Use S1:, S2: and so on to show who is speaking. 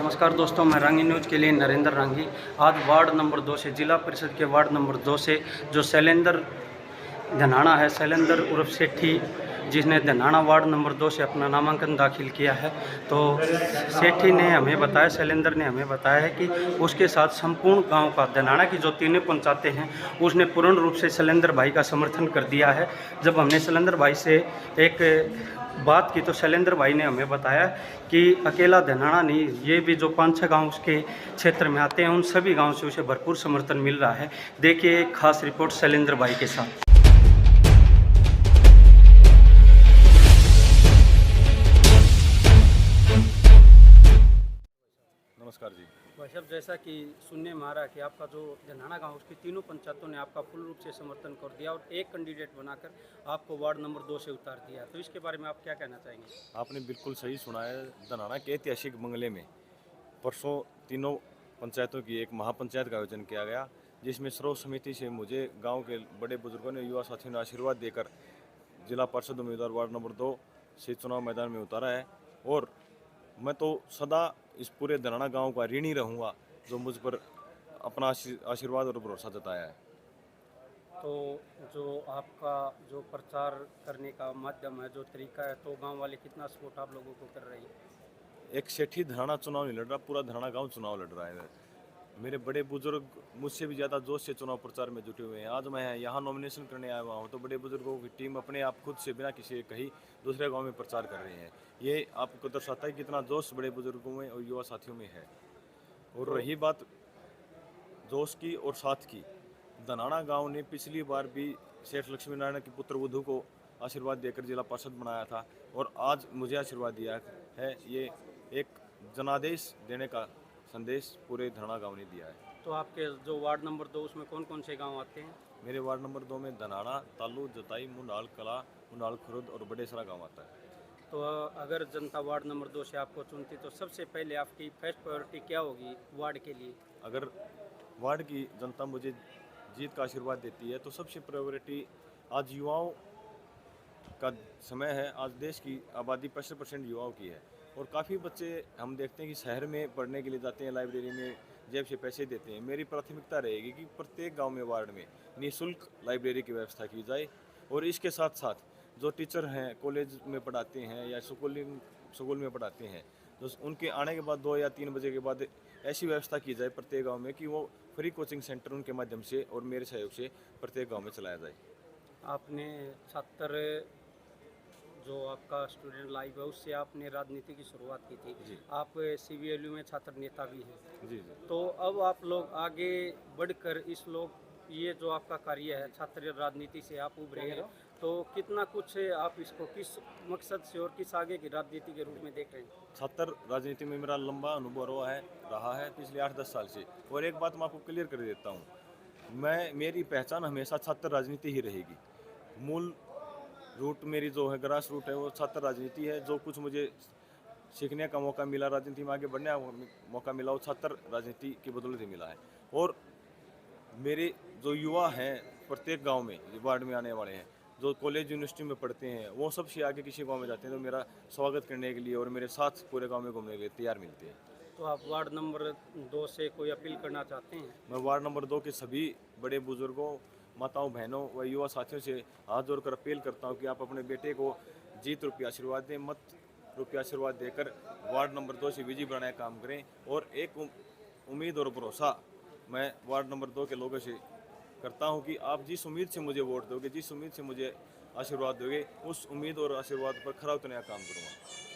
S1: नमस्कार दोस्तों, मैं रांगी न्यूज़ के लिए नरेंद्र रांगी। आज वार्ड नंबर 2 से जिला परिषद के वार्ड नंबर 2 से जो शैलेंद्र धनाना है, शैलेंद्र उर्फ सेठी, जिसने धनाना वार्ड नंबर 2 से अपना नामांकन दाखिल किया है, तो सेठी ने हमें बताया, शैलेंद्र ने हमें बताया है कि उसके साथ संपूर्ण गांव का, धनाना की जो तीनों पंचायतें हैं, उसने पूर्ण रूप से शैलेंद्र भाई का समर्थन कर दिया है। जब हमने शैलेंद्र भाई से एक बात की तो शैलेंद्र भाई ने हमें बताया कि अकेला धनाना नहीं, ये भी जो 5-6 गांव उसके क्षेत्र में आते हैं, उन सभी गांव से उसे भरपूर समर्थन मिल रहा है। देखिए एक खास रिपोर्ट शैलेंद्र भाई के साथ।
S2: नमस्कार जी।
S1: भाई साहब, जैसा कि सुनने में आ रहा है कि आपका जो धनाना गांव, उसकी तीनों पंचायतों ने आपका पूर्ण रूप से समर्थन कर दिया और एक कैंडिडेट बनाकर आपको वार्ड नंबर 2 से उतार दिया, तो इसके बारे में आप क्या कहना चाहेंगे?
S2: आपने बिल्कुल सही सुना है। धनाना के ऐतिहासिक बंगले में परसों तीनों पंचायतों की एक महापंचायत का आयोजन किया गया, जिसमें सर्व समिति से मुझे गांव के बड़े बुजुर्गों ने, युवा साथियों ने आशीर्वाद देकर जिला परिषद उम्मीदवार वार्ड नंबर 2 से चुनाव मैदान में उतारा है। और मैं तो सदा इस पूरे धनाना गांव का ऋणी रहूँगा जो मुझ पर अपना आशीर्वाद और भरोसा जताया है।
S1: तो जो आपका जो प्रचार करने का माध्यम है, जो तरीका है, तो गांव वाले कितना सपोर्ट आप लोगों को कर रही है?
S2: एक सेठी धनाना चुनाव नहीं लड़ रहा, पूरा धनाना गांव चुनाव लड़ रहा है। मेरे बड़े बुजुर्ग मुझसे भी ज़्यादा जोश से चुनाव प्रचार में जुटे हुए हैं। आज मैं यहाँ नॉमिनेशन करने आया हुआ हूँ तो बड़े बुजुर्गों की टीम अपने आप खुद से बिना किसी कहीं दूसरे गांव में प्रचार कर रही है। ये आपको दर्शाता है कितना जोश बड़े बुजुर्गों में और युवा साथियों में है। और रही बात जोश की और साथ की, धनाना गांव ने पिछली बार भी सेठ लक्ष्मी नारायण के पुत्र बुद्धू को आशीर्वाद देकर जिला पार्षद बनाया था और आज मुझे आशीर्वाद दिया है। ये एक जनादेश देने का संदेश पूरे धनाना गांव ने दिया है।
S1: तो आपके जो वार्ड नंबर 2, उसमें कौन कौन से गाँव आते हैं?
S2: मेरे वार्ड नंबर 2 में धनाना, तालू, जताई, मुंडाल कला, मुंडाल खुर्द और बड़ेसरा गांव आता है।
S1: तो अगर जनता वार्ड नंबर 2 से आपको चुनती तो सबसे पहले आपकी फर्स्ट प्रायोरिटी क्या होगी वार्ड के लिए?
S2: अगर वार्ड की जनता मुझे जीत का आशीर्वाद देती है तो सबसे प्रायोरिटी, आज युवाओं का समय है। आज देश की आबादी 50% युवाओं की है और काफ़ी बच्चे हम देखते हैं कि शहर में पढ़ने के लिए जाते हैं, लाइब्रेरी में जेब से पैसे देते हैं। मेरी प्राथमिकता रहेगी कि प्रत्येक गांव में, वार्ड में निःशुल्क लाइब्रेरी की व्यवस्था की जाए और इसके साथ साथ जो टीचर हैं, कॉलेज में पढ़ाते हैं या स्कूल में पढ़ाते हैं, तो उनके आने के बाद 2 या 3 बजे के बाद ऐसी व्यवस्था की जाए प्रत्येक गांव में कि वो फ्री कोचिंग सेंटर उनके माध्यम से और मेरे सहयोग से प्रत्येक गांव में चलाया जाए।
S1: आपने छात्र, जो आपका स्टूडेंट लाइफ है, उससे आपने राजनीति की शुरुआत की थी।
S2: जी
S1: आप CVLU में छात्र नेता भी हैं।
S2: जी जी।
S1: तो अब आप लोग आगे बढ़कर ये जो आपका कार्य है, छात्र राजनीति से आप उभरे हैं, तो कितना कुछ आप इसको किस मकसद से और किस आगे की राजनीति के रूप में देख रहे हैं?
S2: छात्र राजनीति में मेरा लंबा अनुभव रहा है पिछले 8-10 साल से। और एक बात मैं आपको क्लियर कर देता हूँ, मेरी पहचान हमेशा छात्र राजनीति ही रहेगी। मूल रूट मेरी जो है, ग्रास रूट है, वो छात्र राजनीति है। जो कुछ मुझे सीखने का मौका मिला, राजनीति में आगे बढ़ने का मौका मिला, वो छात्र राजनीति की बदौलत ही मिला है। और मेरे जो युवा हैं प्रत्येक गांव में, वार्ड में आने वाले हैं, जो कॉलेज यूनिवर्सिटी में पढ़ते हैं, वो सबसे आगे किसी गांव में जाते हैं तो मेरा स्वागत करने के लिए और मेरे साथ पूरे गांव में घूमने के लिए तैयार मिलते हैं।
S1: तो आप वार्ड नंबर 2 से कोई अपील करना चाहते हैं?
S2: मैं वार्ड नंबर 2 के सभी बड़े बुजुर्गों, माताओं, बहनों व युवा साथियों से हाथ जोड़कर अपील करता हूं कि आप अपने बेटे को जीत रूपी आशीर्वाद दें, मत रूपी आशीर्वाद देकर वार्ड नंबर 2 से विजयी बनाने का काम करें। और एक उम्मीद और भरोसा मैं वार्ड नंबर 2 के लोगों से करता हूं कि आप जिस उम्मीद से मुझे वोट दोगे, जिस उम्मीद से मुझे आशीर्वाद दोगे, उस उम्मीद और आशीर्वाद पर खरा उतरने का काम करूँगा।